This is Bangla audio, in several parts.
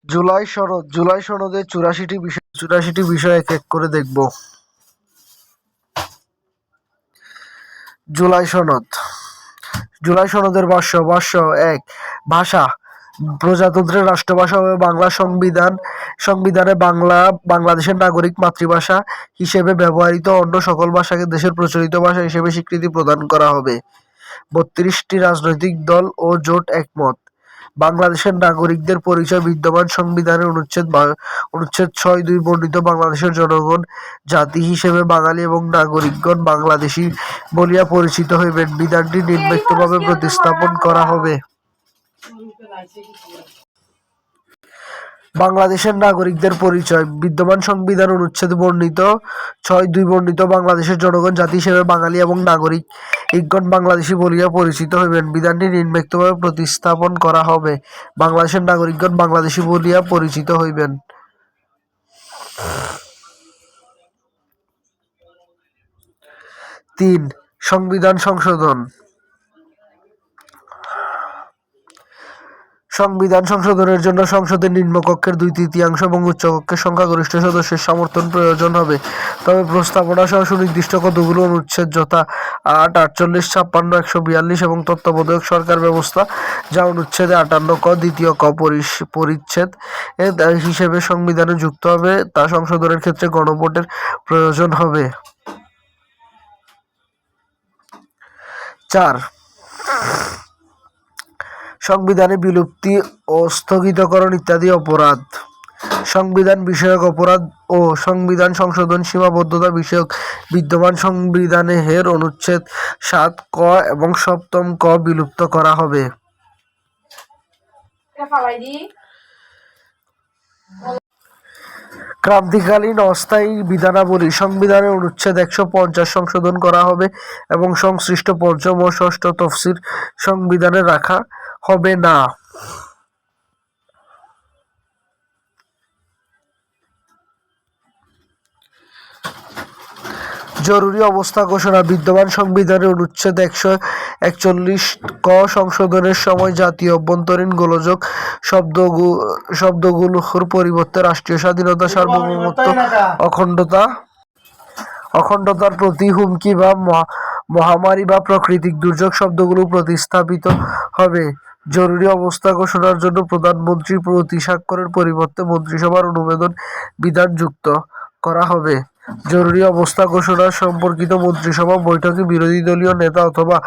জুলাই সনদের 84টি বিষয় এক এক করে দেখব। জুলাই সনদ। জুলাই সনদের ভাষ্য। ১. ভাষা। প্রজাতন্ত্রের রাষ্ট্রভাষা হবে বাংলা। সংবিধানে বাংলাদেশের নাগরিক মাতৃভাষা হিসেবে ব্যবহৃত অন্য সকল ভাষাকে দেশের প্রচলিত ভাষা হিসেবে স্বীকৃতি প্রদান করা হবে। 32টি রাজনৈতিক দল ও জোট একমত। বাংলাদেশের নাগরিকদের পরিচয়। বিদ্যমান সংবিধানের অনুচ্ছেদ ৬(২) বর্ণিত বাংলাদেশের জনগণ জাতি হিসেবে বাঙালি এবং নাগরিকগণ বাংলাদেশী বলিয়া পরিচিত হইবেন। বিধানটি নিম্নোক্তভাবে প্রতিস্থাপন করা হবে। বাংলাদেশের নাগরিকদের পরিচয়। বিদ্যমান সংবিধান অনুচ্ছেদ ৬(২) বর্ণিত বাংলাদেশের জনগণ জাতি হিসেবে বাঙালি এবং নাগরিকগণ বাংলাদেশী বলিয়া পরিচিত হইবেন। বিধানটি নিম্নোক্তভাবে প্রতিস্থাপন করা হবে। বাংলাদেশের নাগরিকগণ বাংলাদেশী বলিয়া পরিচিত হইবেন। ৩. সংবিধান সংশোধন। সংবিধান সংশোধনের জন্য সংসদের নিম্নকক্ষের 2/3 এবং উচ্চকক্ষের সংখ্যাগরিষ্ঠ সদস্যের সমর্থন প্রয়োজন হবে। তবে প্রস্তাবনা সহ সুনির্দিষ্ট কতগুলো অনুচ্ছেদ যথা ৮, ৪৮, ৫৬, ১৪২ এবং তত্ত্বাবধায়ক সরকার ব্যবস্থা যা অনুচ্ছেদে ৫৮ ক দ্বিতীয় ক পরিচ্ছেদ হিসেবে সংবিধানে যুক্ত হবে তা সংশোধনের ক্ষেত্রে গণভোটের প্রয়োজন হবে। ৪. সংবিধানে বিলুপ্তি ও স্থগিতকরণ ইত্যাদি অপরাধ। সংবিধান বিষয়ক অপরাধ ও সংবিধান সংশোধন সীমাবদ্ধতা বিষয়ক বিদ্যমান সংবিধানের অনুচ্ছেদ ৭ ক এবং ৭ম ক বিলুপ্ত করা হবে। ক্রান্তিকালীন অস্থায়ী বিধানাবলী। সংবিধানের অনুচ্ছেদ ১৫০ সংশোধন করা হবে এবং সংশ্লিষ্ট পঞ্চম ও ষষ্ঠ তফসিল সংবিধানে রাখা হবে না। জরুরি অবস্থা ঘোষণা। বিদ্যমান সংবিধানের অনুচ্ছেদ ১৪১ ক সংশোধনের সময় জাতীয় অভ্যন্তরীণ গোলযোগ শব্দগুলোর পরিবর্তে রাষ্ট্রীয় স্বাধীনতা, সার্বভৌমত্ব, অখণ্ডতার প্রতি হুমকি বা মহামারী বা প্রাকৃতিক দুর্যোগ শব্দগুলো প্রতিস্থাপিত হবে। জরুরি অবস্থা ঘোষণার জন্য প্রধানমন্ত্রী প্রতি স্বাক্ষরের পরিবর্তে মন্ত্রিসভার অনুমোদন বিধান যুক্ত করা হবে। জরুরি অবস্থা ঘোষণা সম্পর্কিত মন্ত্রিসভা বৈঠকে বিরোধী দলীয় নেতা অথবা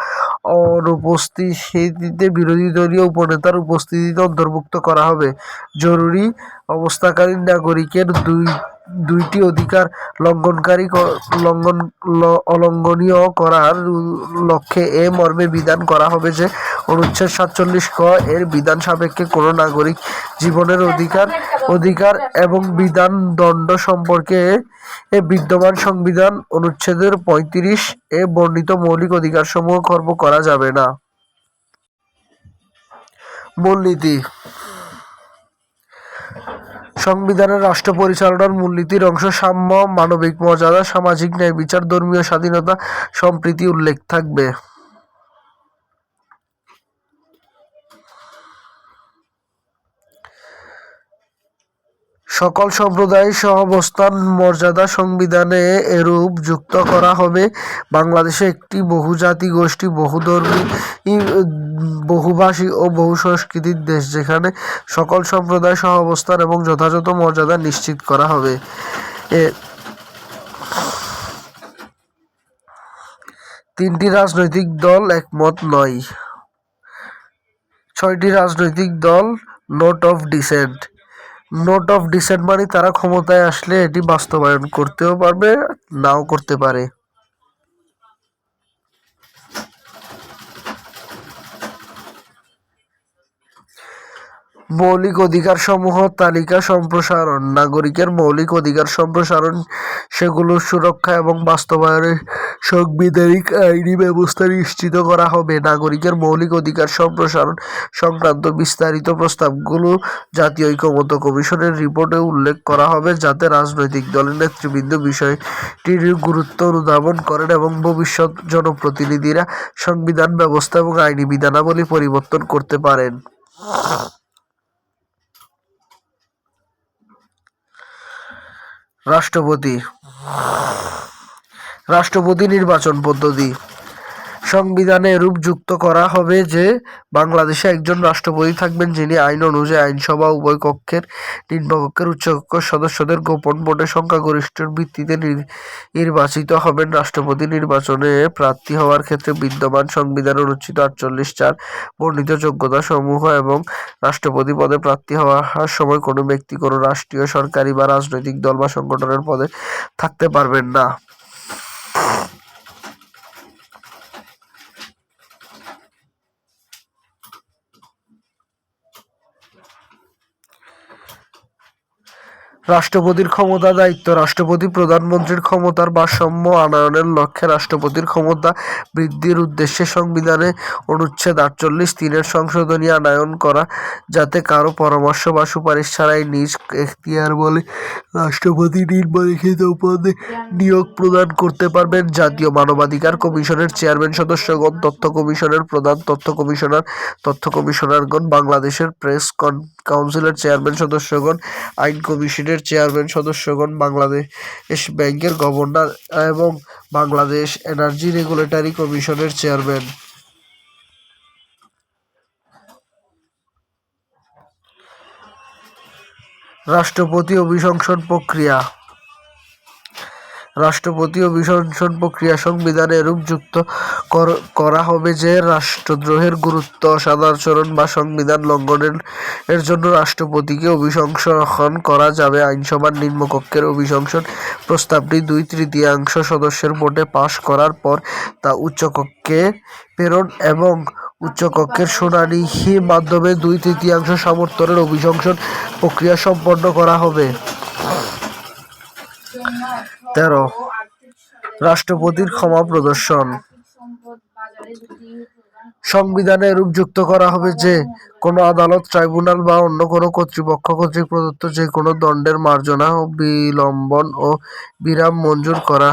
অনুপস্থিতিতে বিরোধী দলীয় উপনেতার উপস্থিতিতে অন্তর্ভুক্ত করা হবে। জরুরি অবস্থাকালীন নাগরিকের দুইটি অধিকার অলঙ্ঘনীয় করার লক্ষ্যে এ মর্মে বিধান করা হবে যে অনুচ্ছেদ ৪৭ ক এর বিধান সাপেক্ষে কোনো নাগরিক জীবনের অধিকার এবং বিধান দণ্ড সম্পর্কে বিদ্যমান সংবিধান অনুচ্ছেদের ৩৫ এ বর্ণিত মৌলিক অধিকারসমূহ খর্ব করা যাবে না। মূলনীতি। সংবিধানের রাষ্ট্র পরিচালনার মূলনীতির অংশ সাম্য, মানবিক মর্যাদা, সামাজিক ন্যায় বিচার, ধর্মীয় স্বাধীনতা, সম্প্রীতি উল্লেখ থাকবে। সকল সম্প্রদায়ের সহাবস্থান মর্যাদা সংবিধানে এরূপ যুক্ত করা হবে। বাংলাদেশে একটি বহুজাতি গোষ্ঠী, বহুধর্মী, বহুভাষী ও বহুসংস্কৃতির দেশ, যেখানে সকল সম্প্রদায়ের সহাবস্থান এবং যথাযথ মর্যাদা নিশ্চিত করা হবে। ৩টি রাজনৈতিক দল একমত নয়। ৬টি রাজনৈতিক দল note of dissent. Note of dissent মানে তারা ক্ষমতায় আসলে এটি বাস্তবায়ন করতেও পারবে, নাও করতে পারে। মৌলিক অধিকারসমূহ তালিকা সম্প্রসারণ। নাগরিকের মৌলিক অধিকার সম্প্রসারণ, সেগুলোর সুরক্ষা এবং বাস্তবায়নে সাংবিধানিক আইনি ব্যবস্থা নিশ্চিত করা হবে। নাগরিকের মৌলিক অধিকার সম্প্রসারণ সংক্রান্ত বিস্তারিত প্রস্তাবগুলো জাতীয় ঐকমত্য কমিশনের রিপোর্টে উল্লেখ করা হবে, যাতে রাজনৈতিক দলের নেতৃবৃন্দ বিষয়টির গুরুত্ব অনুধাবন করেন এবং ভবিষ্যৎ জনপ্রতিনিধিরা সংবিধান ব্যবস্থা এবং আইনি বিধানাবলী পরিবর্তন করতে পারেন। রাষ্ট্রপতি রাষ্ট্রপতি নির্বাচন পদ্ধতি সংবিধানে এরূপ যুক্ত করা হবে যে বাংলাদেশে একজন রাষ্ট্রপতি থাকবেন যিনি আইন অনুযায়ী আইনসভা উভয় কক্ষের নিম্নকক্ষের উচ্চকক্ষের সদস্যদের গোপন ভোটে সংখ্যাগরিষ্ঠের ভিত্তিতে নির্বাচিত হবেন। রাষ্ট্রপতি নির্বাচনে প্রার্থী হওয়ার ক্ষেত্রে বিদ্যমান সংবিধানের অনুচ্ছেদ 48(4) বর্ণিত যোগ্যতা সমূহ এবং রাষ্ট্রপতি পদে প্রার্থী হওয়ার সময় কোনো ব্যক্তি কোনো রাষ্ট্রীয়, সরকারি বা রাজনৈতিক দল বা সংগঠনের পদে থাকতে পারবেন না। রাষ্ট্রপতির ক্ষমতা দায়িত্ব রাষ্ট্রপতি প্রধানমন্ত্রীর ক্ষমতার ভারসাম্য আনয়নের লক্ষ্যে রাষ্ট্রপতির ক্ষমতা বৃদ্ধির উদ্দেশ্যে সংবিধানে অনুচ্ছেদ 48(3) সংশোধনী আনয়ন করা, যাতে কারো পরামর্শ বা সুপারিশ ছাড়াই নিজ এখতিয়ার বলে রাষ্ট্রপতি নিম্নলিখিত পদে নিয়োগ প্রদান করতে পারবেন: জাতীয় মানবাধিকার কমিশনের চেয়ারম্যান সদস্যগণ, তথ্য কমিশনের প্রধান, তথ্য কমিশনারগণ, বাংলাদেশের প্রেস কাউন্সিলের চেয়ারম্যান সদস্যগণ, আইন কমিশনের চেয়ারম্যান সদস্যগণ, বাংলাদেশ ব্যাংকের গভর্নর এবং বাংলাদেশ এনার্জি রেগুলেটরি কমিশনের চেয়ারম্যান। রাষ্ট্রপতি অভিশংসন প্রক্রিয়া সংবিধানে এরূপ যুক্ত করা হবে যে রাষ্ট্রদ্রোহের গুরুতর অসদাচরণ বা সংবিধান লঙ্ঘনের জন্য রাষ্ট্রপতিকে অভিশংসন করা যাবে। আইনসভার নিম্নকক্ষের অভিশংসন প্রস্তাবটি 2/3 সদস্যের ভোটে পাস করার পর তা উচ্চকক্ষে প্রেরণ এবং উচ্চকক্ষের শুনানির মাধ্যমে 2/3 সমর্থনের অভিশংসন প্রক্রিয়া সম্পন্ন করা হবে। 13. রাষ্ট্রপতির ক্ষমা প্রদর্শন সংবিধানে এরূপ যুক্ত করা হবে যে কোনো আদালত, ট্রাইব্যুনাল বা অন্য কোনো কর্তৃপক্ষ কর্তৃক প্রদত্ত যে কোনো দণ্ডের মার্জনা, বিলম্বন ও বিরাম মঞ্জুর করা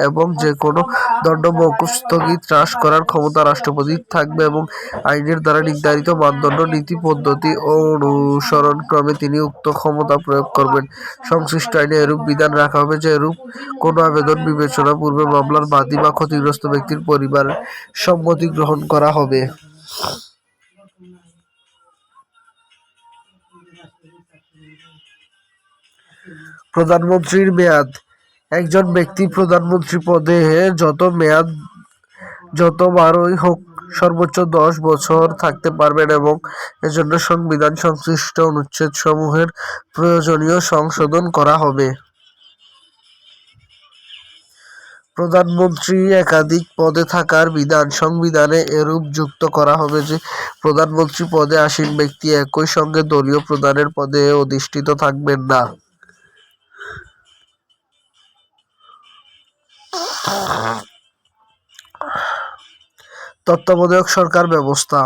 এবং যে কোনো দণ্ড মওকুফ, স্থগিত, হ্রাস করার ক্ষমতা রাষ্ট্রপতির থাকবে এবং আইনের দ্বারা নির্ধারিত মানদণ্ড, নীতি, পদ্ধতি ও অনুসরণক্রমে তিনি উক্ত ক্ষমতা প্রয়োগ করবেন। সংশ্লিষ্ট আইনে এরূপ বিধান রাখা হবে যে এরূপ কোনো আবেদন বিবেচনা পূর্বে মামলার বাদী বা ক্ষতিগ্রস্ত ব্যক্তির পরিবারের সম্মতি গ্রহণ করা হবে। প্রধানমন্ত্রীর মেয়াদ একজন ব্যক্তি প্রধানমন্ত্রী পদে যতবারই হোক সর্বোচ্চ 10 বছর থাকতে পারবেন এবং এজন্য সংবিধান সংশ্লিষ্ট অনুচ্ছেদ সমূহের প্রয়োজনীয় সংশোধন করা হবে। প্রধানমন্ত্রী একাধিক পদে থাকার বিধান সংবিধানে এরূপ যুক্ত করা হবে যে প্রধানমন্ত্রী পদে আসীন ব্যক্তি একই সঙ্গে দলীয় প্রধানের পদে অধিষ্ঠিত থাকবেন না। তত্ত্বাবধায়ক সরকার ব্যবস্থা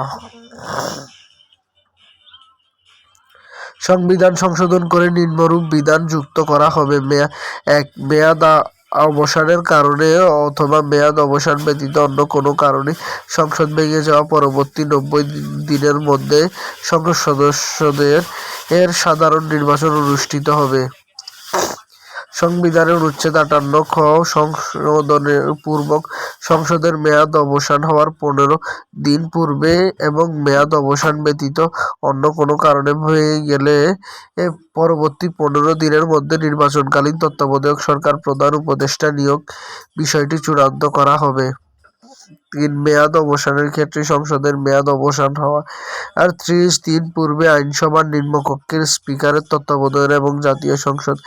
সংবিধান সংশোধন করে নিম্নরূপ বিধান যুক্ত করা হবে: 1. মেয়াদ অবসানের কারণে অথবা মেয়াদ অবসান ব্যতীত অন্য কোনো কারণে সংসদ ভেঙে যাওয়া পরবর্তী 90 দিনের মধ্যে সংসদ সদস্যদের সাধারণ নির্বাচন অনুষ্ঠিত হবে। সংবিধানের অনুচ্ছেদ 58 খ সংশোধনের পূর্বক সংসদের মেয়াদ অবসান হওয়ার 15 দিন পূর্বে এবং মেয়াদ অবসান ব্যতীত অন্য কোনো কারণে ভেঙে গেলে পরবর্তী 15 দিনের মধ্যে নির্বাচনকালীন তত্ত্বাবধায়ক সরকার প্রধান উপদেষ্টা নিয়োগ বিষয়টি চূড়ান্ত করা হবে। 3. মেয়াদ অবসানের ক্ষেত্রে সংসদের মেয়াদ অবসান হওয়ার 30 দিন পূর্বে আইনসভার নিম্নকক্ষের স্পিকারের তত্ত্বাবধানে এবং জাতীয় সংসদ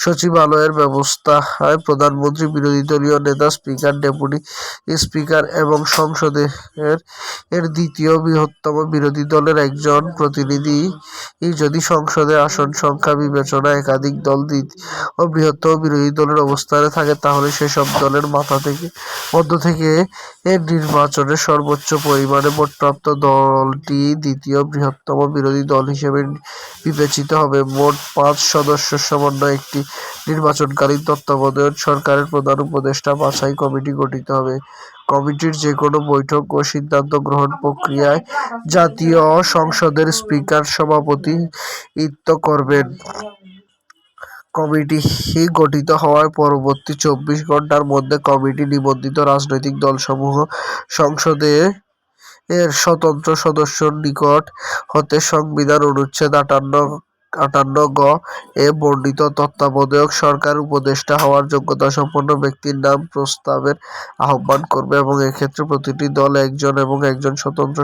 সচিবালয়ের ব্যবস্থায় প্রধানমন্ত্রী, বিরোধী দলীয় নেতা, স্পিকার, ডেপুটি স্পিকার এবং সংসদের দ্বিতীয় বৃহত্তম বিরোধী দলের একজন প্রতিনিধি যদি সংসদে আসন সংখ্যা বিবেচনায় একাধিক দল ও বৃহত্তম বিরোধী দলের অবস্থানে থাকে তাহলে সেসব দলের মধ্য থেকে নির্বাচনে সর্বোচ্চ পরিমাণে ভোটপ্রাপ্ত দলটি দ্বিতীয় বৃহত্তম বিরোধী দল হিসেবে বিবেচিত হবে। মোট 5 সদস্যের সমন্বয়ে একটি নির্বাচনকালীন তত্ত্বাবধায়ক সরকারের প্রধান উপদেষ্টা বাছাই কমিটি গঠিত হবে। কমিটির যে কোনো বৈঠক ও সিদ্ধান্ত গ্রহণ প্রক্রিয়ায় জাতীয় সংসদের স্পিকার সভাপতিত্ব করবেন। কমিটি গঠিত হওয়ার পরবর্তী 24 ঘন্টার মধ্যে কমিটি নিবন্ধিত রাজনৈতিক দলসমূহ সংসদে এর স্বতন্ত্র সদস্যর নিকট হতে সংবিধান অনুচ্ছেদ 58 গ এ বর্ণিত তত্ত্বাবধায়ক সরকার উপদেষ্টা হওয়ার যোগ্যতাসম্পন্ন ব্যক্তির নাম প্রস্তাবের আহ্বান করবে এবং এক্ষেত্রে প্রতিটি দল একজন এবং একজন স্বতন্ত্র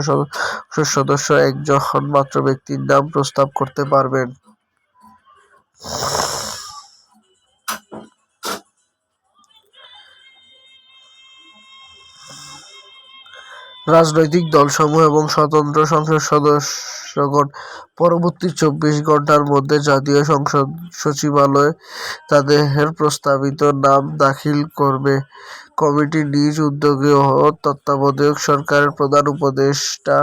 সদস্য একজন মাত্র ব্যক্তির নাম প্রস্তাব করতে পারবেন। রাজনৈতিক দলসমূহ এবং স্বতন্ত্র সংসদ সদস্যগণ পরবর্তী 24 ঘন্টার মধ্যে জাতীয় সংসদ সচিবালয়ে তাদের প্রস্তাবিত নাম দাখিল করবে। কমিটি নিজ উদ্যোগে ও তত্ত্বাবধায়ক সরকারের প্রধান উপদেষ্টা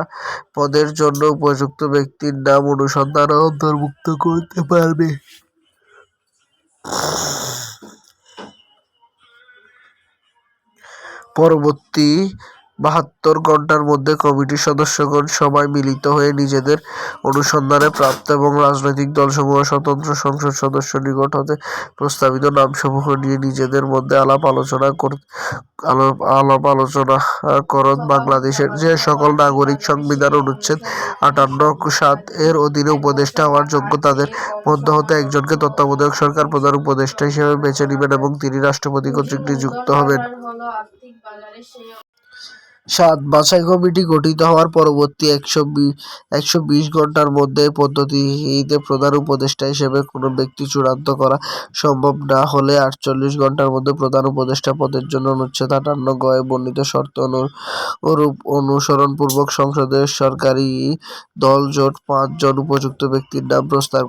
পদের জন্য উপযুক্ত ব্যক্তির নাম অনুসন্ধান ও অন্তর্ভুক্ত করতে পারবে। পরবর্তী 72 ঘন্টার মধ্যে কমিটির সদস্যগণ সবাই মিলিত হয়ে নিজেদের অনুসন্ধানে প্রাপ্ত এবং রাজনৈতিক দলসমূহ স্বতন্ত্র সংসদ সদস্য নিকট হতে প্রস্তাবিত নামসমূহ নিয়ে নিজেদের মধ্যে আলাপ আলোচনা করত। বাংলাদেশের যে সকল নাগরিক সংবিধান অনুচ্ছেদ 58(7) এর অধীনে উপদেষ্টা হওয়ার যোগ্য তাদের মধ্য হতে একজনকে তত্ত্বাবধায়ক সরকার প্রধান উপদেষ্টা হিসেবে বেছে নেবেন এবং তিনি রাষ্ট্রপতি কর্তৃক নিযুক্ত হবেন। 7. বাছাই কমিটি গঠিত হওয়ার পরবর্তী 120 ঘন্টার মধ্যে এই পদ্ধতিতে প্রধান উপদেষ্টা হিসেবে কোনো ব্যক্তি চূড়ান্ত করা সম্ভব না হলে 48 ঘন্টার মধ্যে প্রধান উপদেষ্টা পদের জন্য অনুচ্ছেদ 58 গ এ বর্ণিত শর্ত অনুসরণপূর্বক সংসদের সরকারি দল জোট 5 জন উপযুক্ত ব্যক্তির নাম প্রস্তাব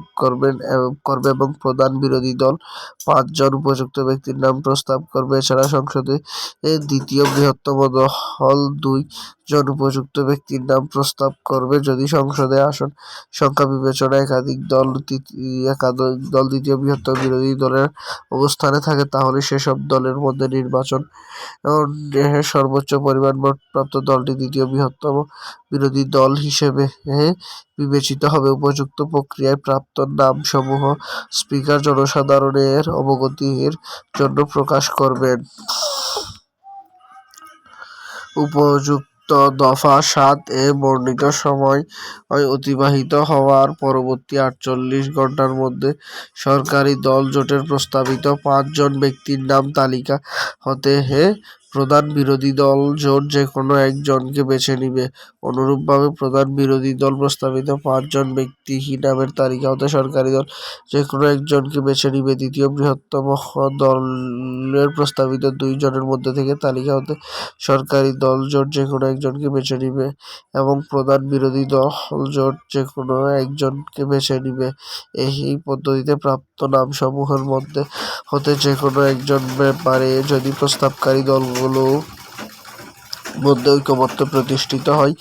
করবে এবং প্রধান বিরোধী দল 5 জন উপযুক্ত ব্যক্তির নাম প্রস্তাব করবে। এছাড়া সংসদে দ্বিতীয় বৃহত্তম দল 2 জন উপযুক্ত ব্যক্তির নাম প্রস্তাব করবে। যদি সংসদে আসন সংখ্যা বিবেচনায় একাধিক দল দ্বিতীয় বৃহত্তম বিরোধী দলের অবস্থানে থাকে তাহলে সেসব দলের মধ্যে নির্বাচন সর্বোচ্চ পরিমাণ ভোট প্রাপ্ত দলটি দ্বিতীয় বৃহত্তম বিরোধী দল হিসেবে বিবেচিত হবে। উপযুক্ত প্রক্রিয়ায় প্রাপ্ত নামসমূহ স্পিকার জনসাধারণের অবগতির জন্য প্রকাশ করবেন। উপযুক্ত দফা 7 এ বর্ণিত সময় অতিবাহিত হওয়ার পরবর্তী 48 ঘন্টার মধ্যে সরকারি দল জোটের প্রস্তাবিত 5 জন ব্যক্তির নাম তালিকা হতে প্রধান বিরোধী দল জোট যে কোনো একজনকে বেছে নিবে। অনুরূপভাবে প্রধান বিরোধী দল প্রস্তাবিত 5 জন ব্যক্তি নামের তালিকা হতে সরকারি দল যে কোনো একজনকে বেছে নিবে। দ্বিতীয় বৃহত্তম দলের প্রস্তাবিত 2 জনের মধ্যে থেকে তালিকা হতে সরকারি দল জোট যে কোনো একজনকে বেছে নিবে এবং প্রধান বিরোধী দল জোট যে কোনো একজনকে বেছে নিবে। এই পদ্ধতিতে প্রাপ্ত নামসমূহের মধ্যে হতে যে কোনো একজন ব্যাপারে যদি প্রস্তাবকারী দলগুলোর মধ্যে ঐকমত্য প্রতিষ্ঠিত হয়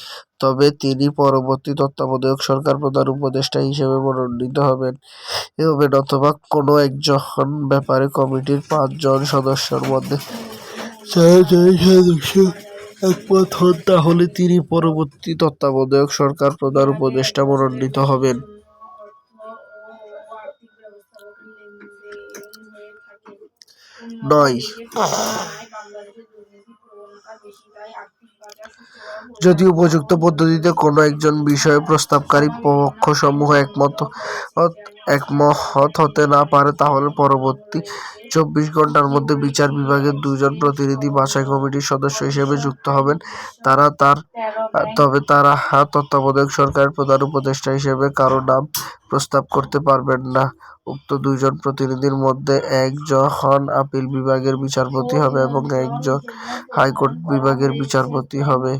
তবে তিনি পরবর্তী তত্ত্বাবধায়ক সরকার প্রধান উপদেষ্টা হিসেবে মনোনীত হবেন অথবা কোনো একজন ব্যাপারে কমিটির 5 জন সদস্যের মধ্যে 4 জন সদস্য একমত হন তাহলে তিনি পরবর্তী তত্ত্বাবধায়ক সরকার প্রধান উপদেষ্টা মনোনীত হবেন। 9. যদি উপযুক্ত পদ্ধতিতে কোনো একজন বিষয়ে প্রস্তাবকারী পক্ষসমূহ একমত হতে না পারে তাহলে পরবর্তী 24 ঘন্টার মধ্যে বিচার বিভাগের 2 জন প্রতিনিধি বাছাই কমিটির সদস্য হিসেবে যুক্ত হবেন। তারা তত্ত্বাবধায়ক সরকারের প্রধান উপদেষ্টা হিসেবে কারো নাম প্রস্তাব করতে পারবেন না। উক্ত 2 জন প্রতিনিধির মধ্যে একজন আপিল বিভাগের বিচারপতি হবে এবং একজন হাইকোর্ট বিভাগের বিচারপতি হবে।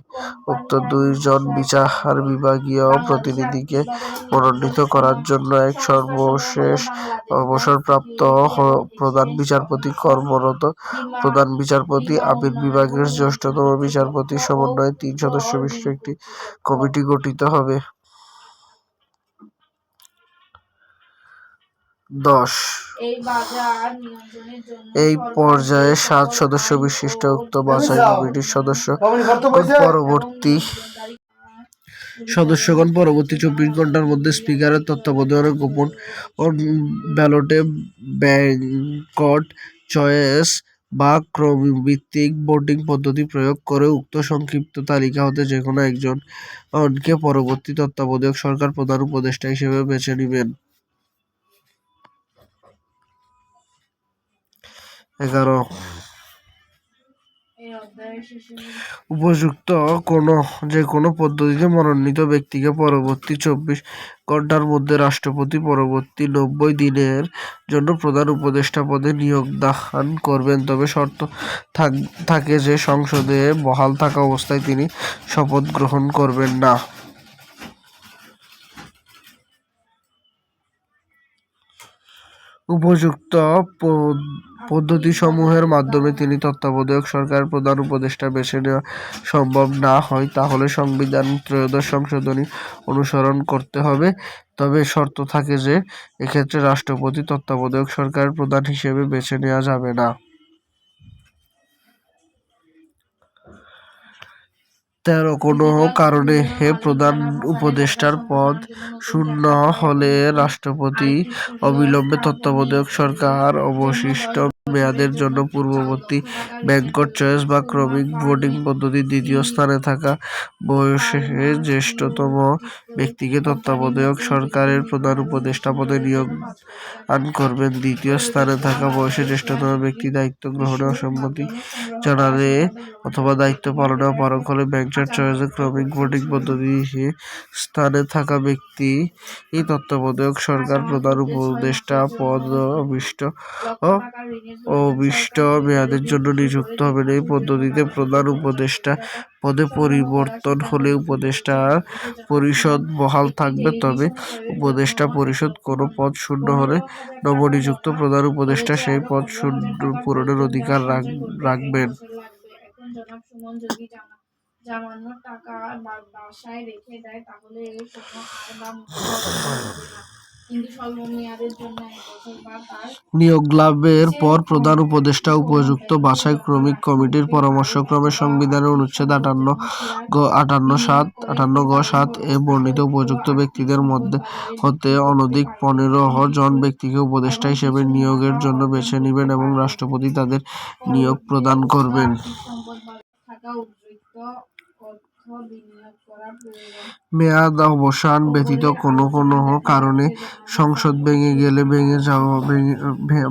উক্ত 2 জন বিচার বিভাগীয় প্রতিনিধিকে মনোনীত করার জন্য এক সর্বশেষ অবসরপ্রাপ্ত প্রধান বিচারপতি কর্মরত প্রধান বিচারপতি আপিল বিভাগের জ্যেষ্ঠতম বিচারপতির সমন্বয়ে 3 সদস্য বিশিষ্ট একটি কমিটি গঠিত হবে। 10. এই পর্যায়ে 7 সদস্য বিশিষ্ট উক্ত বাছাই কমিটির সদস্য পরবর্তী সদস্যগণ পরবর্তী 24 ঘণ্টার মধ্যে স্পিকারের তত্ত্বাবধানে গোপন ব্যালটে ব্যাংকট চয়েস বা ক্রমভিত্তিক ভোটিং পদ্ধতি প্রয়োগ করে উক্ত সংক্ষিপ্ত তালিকা হতে যেকোনো একজনকে পরবর্তী তত্ত্বাবধায়ক সরকার প্রধান উপদেষ্টা হিসেবে বেছে নেবেন। 11 উপযুক্ত যে কোনো পদ্ধতিতে মনোনীত ব্যক্তিকে পরবর্তী 24 ঘণ্টার মধ্যে রাষ্ট্রপতি পরবর্তী 90 দিনের জন্য প্রধান উপদেষ্টা পদে নিয়োগ দান করবেন, তবে শর্ত থাকে যে সংসদে বহাল থাকা অবস্থায় তিনি শপথ গ্রহণ করবেন না। উপযুক্ত পদ্ধতিসমূহের মাধ্যমে তিনি তত্ত্বাবধায়ক সরকারের প্রধান উপদেষ্টা বেছে নেওয়া সম্ভব না হয় তাহলে সংবিধান ত্রয়োদশ সংশোধনী অনুসরণ করতে হবে, তবে শর্ত থাকে যে এক্ষেত্রে রাষ্ট্রপতি তত্ত্বাবধায়ক সরকারের প্রধান হিসেবে বেছে নেওয়া যাবে না। 13 কোনো কারণে প্রধান উপদেষ্টার পদ শূন্য হলে রাষ্ট্রপতি অবিলম্বে তত্ত্বাবধায়ক সরকার অবশিষ্ট মেয়াদের জন্য পূর্ববর্তী ব্যাংকট চয়েস বা ক্রমিক ভোটিং পদ্ধতির দ্বিতীয় স্থানে থাকা বয়সে জ্যেষ্ঠতম ব্যক্তিকে তত্ত্বাবধায়ক সরকারের প্রধান উপদেষ্টা পদে নিয়োগ দান করবেন। দ্বিতীয় স্থানে থাকা বয়সে জ্যেষ্ঠতম ব্যক্তি দায়িত্ব গ্রহণে অসম্মতি জানালে অথবা দায়িত্ব পালনে অপারগ হলে ব্যাংকট চয়েসে ক্রমিক ভোটিং পদ্ধতিতে স্থানে থাকা ব্যক্তি তত্ত্বাবধায়ক সরকার প্রধান উপদেষ্টা পদ অভীষ্ট মেয়াদের জন্য নিযুক্ত হবেন। এই পদ্ধতিতে প্রধান উপদেষ্টা পদে পরিবর্তন হলে উপদেষ্টা পরিষদ বহাল থাকবে, তবে উপদেষ্টা পরিষদ কোনো পদ শূন্য হলে নবনিযুক্ত প্রধান উপদেষ্টা সেই পদ পূরণের অধিকার রাখবেন। নিয়োগ লাভের পর প্রধান উপদেষ্টা উপযুক্ত বাছাই ক্রমিক কমিটির পরামর্শক্রমে সংবিধানের অনুচ্ছেদ 58(7) এ বর্ণিত উপযুক্ত ব্যক্তিদের মধ্যে হতে অনধিক 15 জন ব্যক্তিকে উপদেষ্টা হিসেবে নিয়োগের জন্য বেছে নেবেন এবং রাষ্ট্রপতি তাদের নিয়োগ প্রদান করবেন। মেয়াদ অবসান ব্যতীত কোনো কারণে সংসদ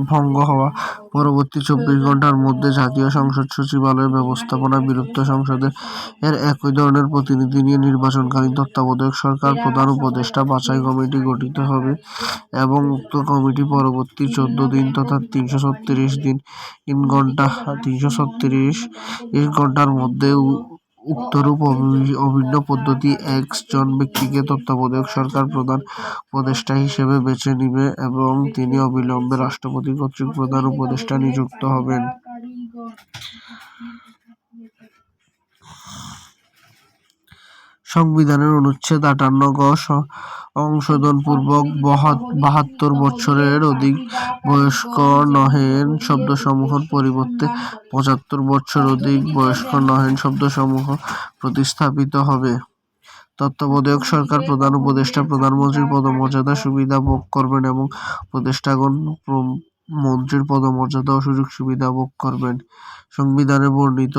ভঙ্গ হওয়া পরবর্তী 24 ঘণ্টার মধ্যে জাতীয় সংসদ সচিবালয় ব্যবস্থাপনা বিলুপ্ত সংসদের একই ধরনের প্রতিনিধি নিয়ে নির্বাচনকালীন তত্ত্বাবধায়ক সরকার প্রধান উপদেষ্টা বাছাই কমিটি গঠিত হবে এবং উক্ত কমিটি পরবর্তী 14 দিন তথা 336 ঘণ্টার মধ্যে উক্তরূপ অভিন্ন পদ্ধতি জন ব্যক্তিকে তত্ত্বাবধায়ক সরকার প্রধান উপদেষ্টা হিসেবে বেছে নিবে এবং তিনি অবিলম্বে রাষ্ট্রপতি কর্তৃক প্রধান উপদেষ্টা নিযুক্ত হবেন। সংবিধানের অনুচ্ছেদ 58 সংশোধনপূর্বক 72 বছরের অধিক বয়স্ক নহেন শব্দসমূহের পরিবর্তে 75 বছর অধিক বয়স্ক নহেন শব্দসমূহ প্রতিস্থাপিত হবে। তত্ত্বাবধায়ক সরকার প্রধান উপদেষ্টা প্রধানমন্ত্রীর পদমর্যাদা সুবিধা ভোগ করবেন এবং উপদেষ্টাগণ মন্ত্রীর পদমর্যাদা ও সুযোগ সুবিধা ভোগ করবেন। সংবিধানে বর্ণিত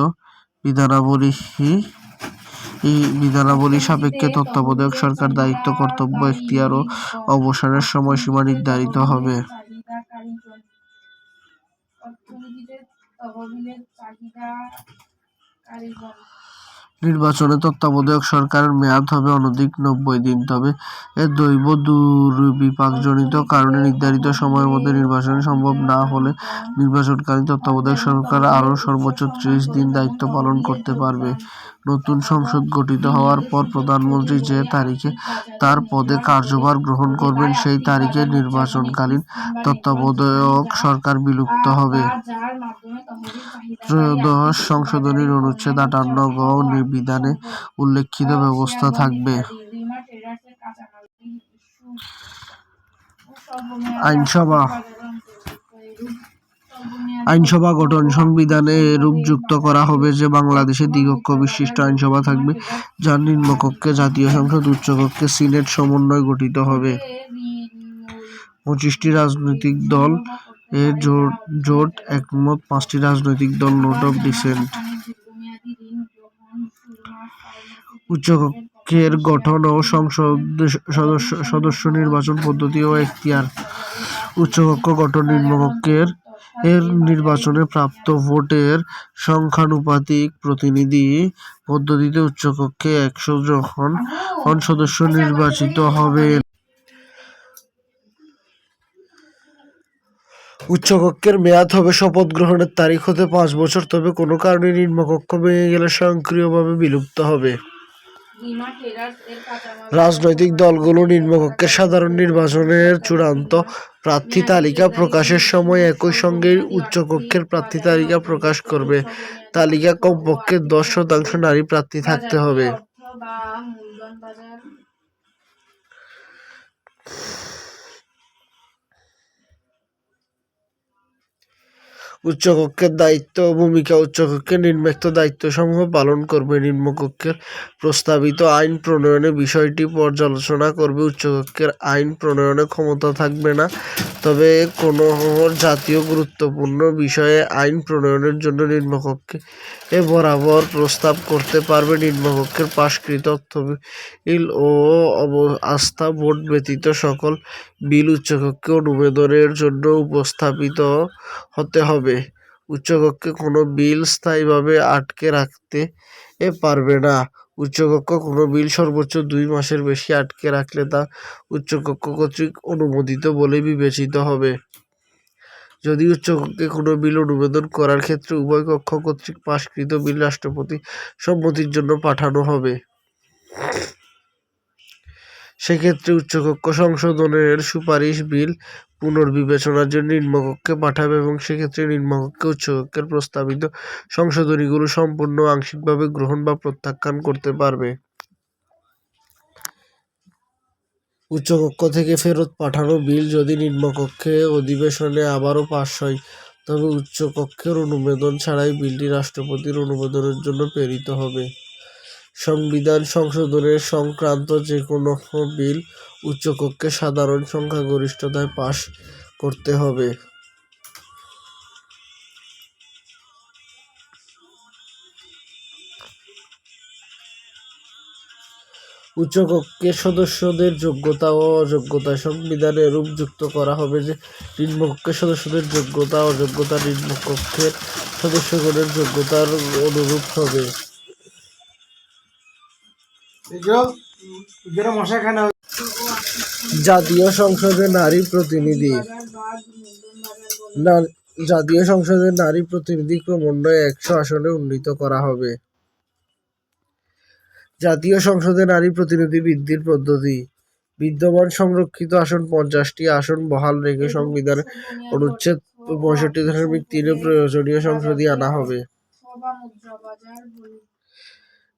বিধানাবলী সাপেক্ষে তত্ত্বাবধায়ক সরকার দায়িত্ব, কর্তব্য, এখতিয়ার ও অবসানের সময়সীমা নির্ধারিত হবে। নির্বাচনে তত্ত্বাবধায়ক সরকারের মেয়াদ হবে অনধিক 90 দিন, তবে দৈব দুর্বিপাকজনিত কারণে নির্ধারিত সময়ের মধ্যে নির্বাচন সম্ভব না হলে নির্বাচনকালীন তত্ত্বাবধায়ক সরকার আরও সর্বোচ্চ 30 দিন দায়িত্ব পালন করতে পারবে। নতুন সংসদ গঠিত হওয়ার পর প্রধানমন্ত্রী যে তারিখে তার পদে কার্যভার গ্রহণ করবেন সেই তারিখে নির্বাচনকালীন তত্ত্বাবধায়ক সরকার বিলুপ্ত হবে। ত্রয়োদশ সংশোধনীর অনুচ্ছেদ 58 বিধানে উল্লেখিত ব্যবস্থা থাকবে। আইনসভা আইনসভা গঠন সংবিধানে এরূপ যুক্ত করা হবে যে বাংলাদেশে দ্বিকক্ষ বিশিষ্ট আইনসভা থাকবে, যার নিম্নকক্ষে জাতীয় সংসদ, উচ্চকক্ষে সিনেট সমন্বয়ে গঠিত হবে। 25টি রাজনৈতিক দল এর জোট একমত, 5টি রাজনৈতিক দল নোট অফ ডিসেন্ট। উচ্চকক্ষের গঠন ও সংসদ সদস্য নির্বাচন পদ্ধতি ও এখতিয়ার। উচ্চকক্ষ গঠন নিম্নকক্ষের নির্বাচনে প্রাপ্ত ভোটের সংখ্যানুপাতিক প্রতিনিধি পদ্ধতিতে উচ্চকক্ষে 100 জন সদস্য নির্বাচিত হবে। উচ্চকক্ষের মেয়াদ হবে শপথ গ্রহণের তারিখ হতে 5 বছর, তবে কোনো কারণে নিম্নকক্ষ ভেঙে গেলে স্বয়ংক্রিয়ভাবে বিলুপ্ত হবে। রাজনৈতিক দলগুলো নিম্নকক্ষের সাধারণ নির্বাচনের চূড়ান্ত প্রার্থী তালিকা প্রকাশের সময় একই সঙ্গে উচ্চকক্ষের প্রার্থী তালিকা প্রকাশ করবে। তালিকা কমপক্ষে 10% নারী প্রার্থী থাকতে হবে। উচ্চকক্ষের দায়িত্ব ও ভূমিকা। উচ্চকক্ষের নিম্নোক্ত দায়িত্বসমূহ পালন করবে। নিম্নকক্ষের প্রস্তাবিত আইন প্রণয়নের বিষয়টি পর্যালোচনা করবে। উচ্চকক্ষের আইন প্রণয়নের ক্ষমতা থাকবে না, তবে কোনো জাতীয় গুরুত্বপূর্ণ বিষয়ে আইন প্রণয়নের জন্য নিম্নকক্ষে বরাবর প্রস্তাব করতে পারবে। নিম্নকক্ষের পাশকৃত বিল ও আস্থা ভোট ব্যতীত সকল বিল উচ্চকক্ষে অনুমোদনের জন্য উপস্থাপিত হতে হবে। উচ্চকক্ষে কোনো বিল স্থায়ীভাবে আটকে রাখতে পারবে না। উচ্চকক্ষ কোনো বিল সর্বোচ্চ 2 মাসের বেশি আটকে রাখলে তা উচ্চকক্ষ কর্তৃক অনুমোদিত বলে বিবেচিত হবে। যদি উচ্চকক্ষে কোনো বিল অনুমোদন করার ক্ষেত্রে উভয় কক্ষ কর্তৃক পাশকৃত বিল রাষ্ট্রপতি সম্মতির জন্য পাঠানো হবে, সেক্ষেত্রে উচ্চকক্ষ সংশোধনের সুপারিশ বিল পুনর্বিবেচনার জন্য নিম্নকক্ষে পাঠাবে এবং সেক্ষেত্রে নিম্নকক্ষে উচ্চকক্ষের প্রস্তাবিত সংশোধনীগুলো সম্পূর্ণ আংশিকভাবে গ্রহণ বা প্রত্যাখ্যান করতে পারবে। উচ্চকক্ষ থেকে ফেরত পাঠানো বিল যদি নিম্নকক্ষে অধিবেশনে আবারও পাস হয়, তবে উচ্চকক্ষের অনুমোদন ছাড়াই বিলটি রাষ্ট্রপতির অনুমোদনের জন্য প্রেরিত হবে। সংবিধান সংশোধনের সংক্রান্ত যে কোনো বিল উচ্চকক্ষে সাধারণ সংখ্যাগরিষ্ঠতায় পাস করতে হবে। উচ্চকক্ষের সদস্যদের যোগ্যতা ও অযোগ্যতা। সংবিধানে এরূপ যুক্ত করা হবে যে নিম্নকক্ষের সদস্যদের যোগ্যতা অযোগ্যতা নিম্নকক্ষের সদস্যগণের যোগ্যতার অনুরূপ হবে। জাতীয় সংসদে নারী প্রতিনিধি। জাতীয় সংসদে নারী প্রতিনিধি ক্রমান্বয়ে 100 আসনে উন্নীত করা হবে। জাতীয় সংসদে নারী প্রতিনিধি বৃদ্ধির পদ্ধতি। বিদ্যমান সংরক্ষিত আসন 50টি আসন বহাল রেখে সংবিধানের অনুচ্ছেদ 65.3 প্রয়োজনীয় সংশোধনী আনা হবে।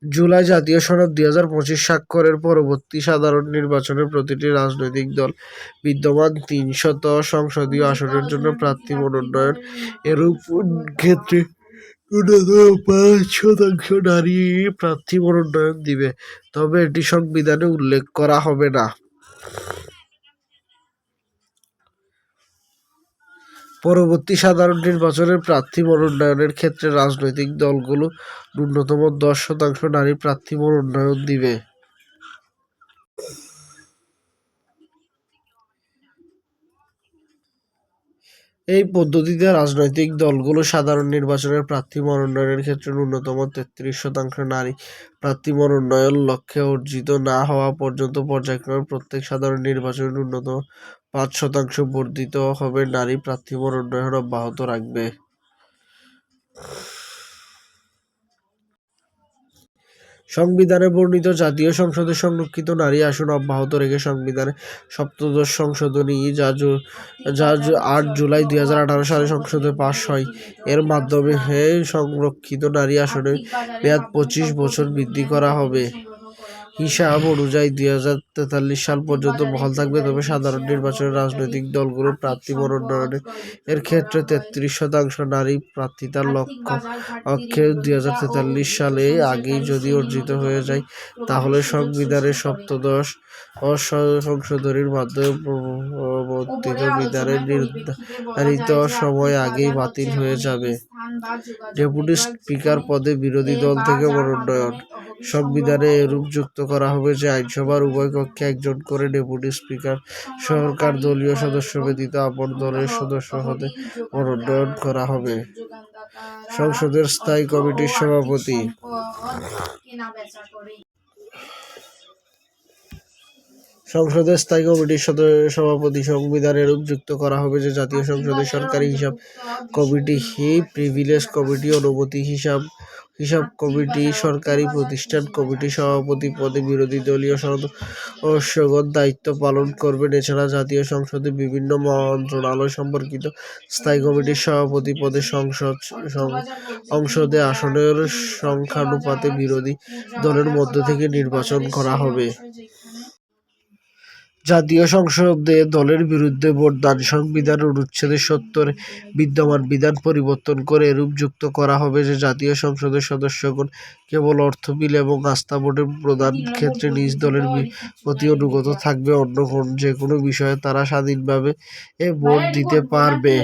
জুলাই জাতীয় সনদ 2025 স্বাক্ষরের পরবর্তী সাধারণ নির্বাচনে প্রতিটি রাজনৈতিক দল বিদ্যমান 300 সংসদীয় আসনের জন্য প্রার্থী মনোনয়ন এরূপ ক্ষেত্রে ন্যূনতম 5% নারী প্রার্থী মনোনয়ন দিবে, তবে এটি সংবিধানে উল্লেখ করা হবে না। পরবর্তী সাধারণ নির্বাচনের প্রার্থী মনোনয়নের ক্ষেত্রে রাজনৈতিক দলগুলো ন্যূনতম 10% নারী প্রার্থী মনোনয়ন দিবে। এই পদ্ধতিতে রাজনৈতিক দলগুলো সাধারণ নির্বাচনের প্রার্থী মনোনয়নের ক্ষেত্রে ন্যূনতম 33% নারী প্রার্থী মনোনয়ন লক্ষ্যে অর্জিত না হওয়া পর্যন্ত পর্যায়ক্রমে প্রত্যেক সাধারণ নির্বাচনে ন্যূনতম 5% বর্ধিত হবে নারী প্রার্থী মনোনয়ন অব্যাহত রাখবে। সংবিধানে বর্ণিত জাতীয় সংসদে সংরক্ষিত নারী আসন অব্যাহত রেখে সংবিধানের 17শ সংশোধনী যা 8 জুলাই 2018 সালে সংসদে পাস হয়, এর মাধ্যমে সংরক্ষিত নারী আসনের মেয়াদ 25 বছর বৃদ্ধি করা হবে। হিসাব অনুযায়ী 2043 সাল পর্যন্ত বহাল থাকবে, তবে সাধারণ নির্বাচনে রাজনৈতিক দলগুলোর প্রার্থী মনোনয়নের ক্ষেত্রে 33% নারী প্রার্থিতার লক্ষ্যে 2043 সালে আগেই যদি অর্জিত হয়ে যায়, তাহলে সংবিধানের সপ্তদশ সংশোধনীর মাধ্যমে প্রবর্তিত বিধানের নির্ধারিত সময় আগেই বাতিল হয়ে যাবে। ডেপুটি স্পিকার পদে বিরোধী দল থেকে মনোনয়ন। সংবিধানে এরূপ যুক্ত করা হবে যে আইনসভার উভয় কক্ষে একজন করে ডেপুটি স্পিকার সরকার দলীয় সদস্য ব্যতীত আপর দলের সদস্য হতে মনোনয়ন করা হবে। সংসদের স্থায়ী কমিটির সভাপতি। সংসদের স্থায়ী কমিটির সভাপতি। সংবিধানে এরূপ যুক্ত করা হবে যে জাতীয় সংসদের সরকারি হিসাব কমিটি, প্রিভিলেজ কমিটি, অনুমতি হিসাব কমিটি, সরকারি প্রতিষ্ঠান কমিটির সভাপতি পদে বিরোধী দলীয় সদস্যগণ দায়িত্ব পালন করবেন। এছাড়া জাতীয় সংসদে বিভিন্ন মন্ত্রণালয় সম্পর্কিত স্থায়ী কমিটির সভাপতি পদে সংসদে আসনের সংখ্যানুপাতে বিরোধী দলের মধ্য থেকে নির্বাচন করা হবে। জাতীয় সংসদে দলের বিরুদ্ধে ভোটদান। সংবিধান অনুচ্ছেদ 70 বিদ্যমান বিধান পরিবর্তন করে এরূপ যুক্ত করা হবে যে জাতীয় সংসদের সদস্যগণ কেবল অর্থ বিল এবং আস্থা ভোটের প্রদান ক্ষেত্রে নিজ দলের প্রতি অনুগত থাকবে, অন্য যে কোনো বিষয়ে তারা স্বাধীনভাবে ভোট দিতে পারবে।